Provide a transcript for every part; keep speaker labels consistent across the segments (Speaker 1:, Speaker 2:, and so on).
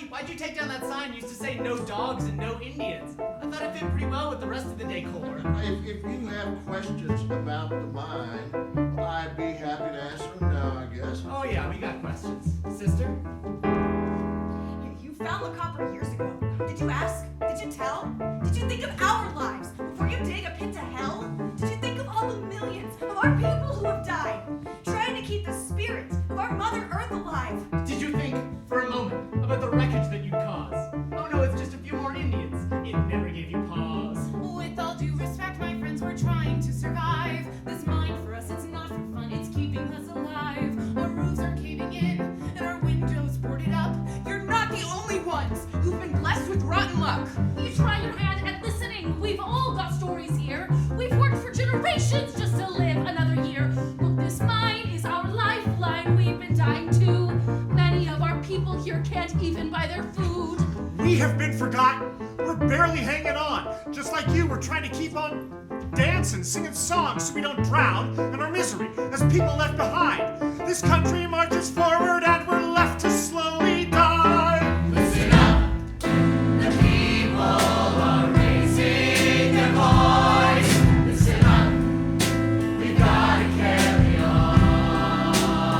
Speaker 1: Why'd you take down that sign used to say no dogs and no Indians? I thought it fit pretty well with the rest of the decor.
Speaker 2: If you have questions about the mine, I'd be happy to answer them now, I guess.
Speaker 1: Oh yeah, we got questions. Sister?
Speaker 3: You found the copper years ago. Did you ask? Did you tell? Did you think of our lives before you dig a pit to hell? Did you think of all the millions of our people who have died, trying to keep the spirit of our Mother Earth alive?
Speaker 1: Did you think for a moment about the wreckage that you'd cause? Oh no, it's just a few more Indians. It never gave you pause.
Speaker 4: With all due respect, my friends, we're trying to survive. This mine for us, it's not for fun, it's keeping us alive. Our roofs are caving in, and our windows boarded up.
Speaker 3: You're not the only ones who've been blessed with rotten luck.
Speaker 4: You try your hand at listening. We've all got stories here. We've worked for generations just to live another year. Look, this mine is our lifeline. We've been dying too. Many of our people here can't even buy their food.
Speaker 5: We have been forgotten. We're barely hanging on. Just like you, we're trying to keep on dancing, singing songs so we don't drown in our misery as people left behind. This country marches forward and we're left to slowly die.
Speaker 1: Listen up! The people are raising their voice. Listen up! We've got to carry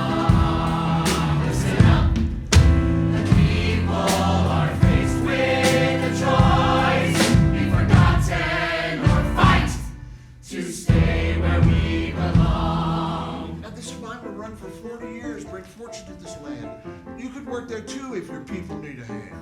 Speaker 1: on. Listen up! The people are faced with a choice. Be forgotten or fight to stay where we belong.
Speaker 2: Now, this mine will run for 40 years, bring fortune to this land. You could work there too if your people need a hand.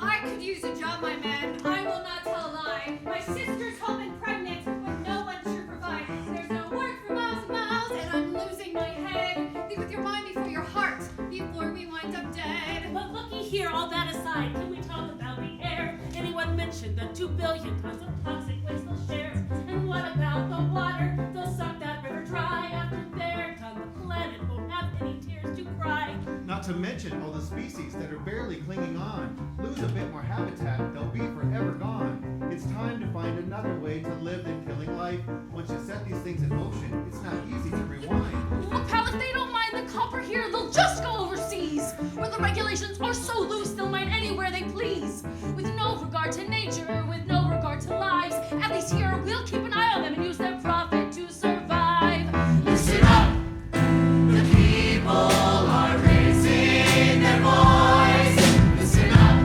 Speaker 4: I could use a job, my man. I will not tell a lie. My sister's home and pregnant, but no one sure provides. There's no work for miles and miles, and I'm losing my head. Think with your mind before your heart, before we wind up dead. But looky here, all that aside, can we talk about the air? Anyone mentioned the 2 billion tons of toxic waste they'll share? And what about the water? They'll suck that river dry. After they're done, the planet won't have any tears to cry.
Speaker 6: Not to mention all the species that are barely clinging on. Lose a bit more habitat, they'll be forever gone. It's time to find another way to live than killing life. Once you set these things in motion, it's not easy to rewind.
Speaker 4: Look, pal, if they don't mind the copper here, they'll just go overseas, where the regulations are so loose they'll mine anywhere they please. With no regard to nature, with no regard to lives. At least here we'll keep an eye on them and use their profit to survive.
Speaker 1: Listen up! The people are raising their voice. Listen up!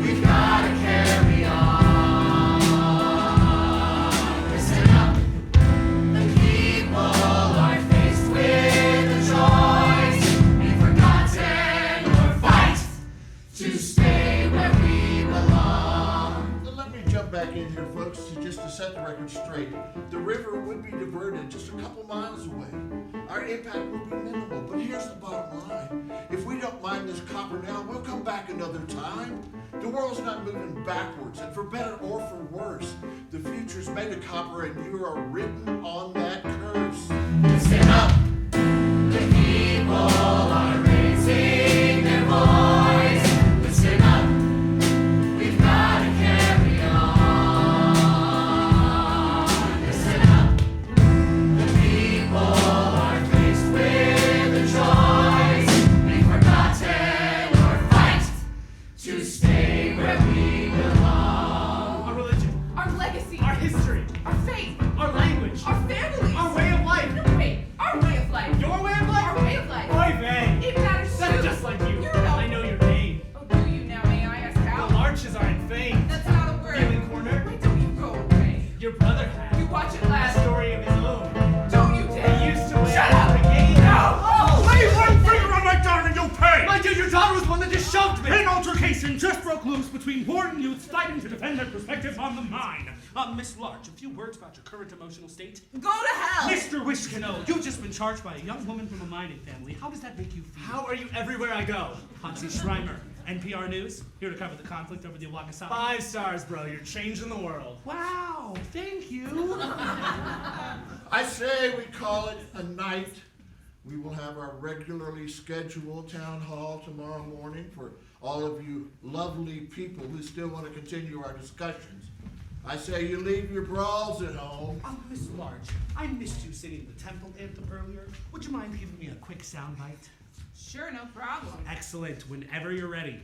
Speaker 1: We've got to carry on. Listen up! The people are faced with a choice. Be forgotten or fight to stay where we belong.
Speaker 2: Let me jump back in here, folks, just to set the record straight. The river would be diverted just a couple miles away. Our impact will be minimal, but here's the bottom line. If we don't mine this copper now, we'll come back another time. The world's not moving backwards, and for better or for worse, the future's made of copper, and you are written on that curse.
Speaker 1: Listen up! The people are raising their voice. Listen up! We've got to carry on. Listen up! The people are faced with a choice. Be forgotten or fight to stay where we belong. Our religion,
Speaker 3: Our legacy,
Speaker 1: our history,
Speaker 3: our faith,
Speaker 1: our language,
Speaker 3: our families.
Speaker 1: our way of life.
Speaker 3: No, wait, our way of life.
Speaker 1: Your way of life?
Speaker 3: Our way of life.
Speaker 1: Oy vey!
Speaker 3: It matters
Speaker 1: That's
Speaker 3: too.
Speaker 1: just like you.
Speaker 3: You know.
Speaker 1: I know your name.
Speaker 3: Oh, do you now? May I ask
Speaker 1: The
Speaker 3: how?
Speaker 1: larches are in fame.
Speaker 3: That's not a word.
Speaker 1: Feeling cornered.
Speaker 3: Why don't you go away?
Speaker 1: Your brother had
Speaker 3: You watch it
Speaker 1: a
Speaker 3: last.
Speaker 1: story of his own.
Speaker 3: Don't you dare.
Speaker 1: He used to win
Speaker 3: Shut up.
Speaker 1: the game.
Speaker 3: No.
Speaker 5: Lay one finger on my daughter and you'll pay!
Speaker 1: My dude, your daughter was the one that just shoved me.
Speaker 5: An altercation just broke loose between warden youths fighting to defend their perspective on the mine. Miss Larch, a few words about your current emotional state.
Speaker 3: Go to hell.
Speaker 5: Mr. Wiskino, you've just been charged by a young woman from a mining family. How does that make you feel?
Speaker 1: How are you everywhere I go?
Speaker 5: Hansi Schreimer, NPR News, here to cover the conflict over the Oaxaca.
Speaker 1: 5 stars, bro. You're changing the world.
Speaker 5: Wow, thank you.
Speaker 2: I say we call it a night. We will have our regularly scheduled town hall tomorrow morning for all of you lovely people who still want to continue our discussions. I say you leave your brawls at home.
Speaker 5: Miss Larch, I missed you singing the temple anthem earlier. Would you mind giving me a quick soundbite?
Speaker 3: Sure, no problem.
Speaker 5: Excellent. Whenever you're ready.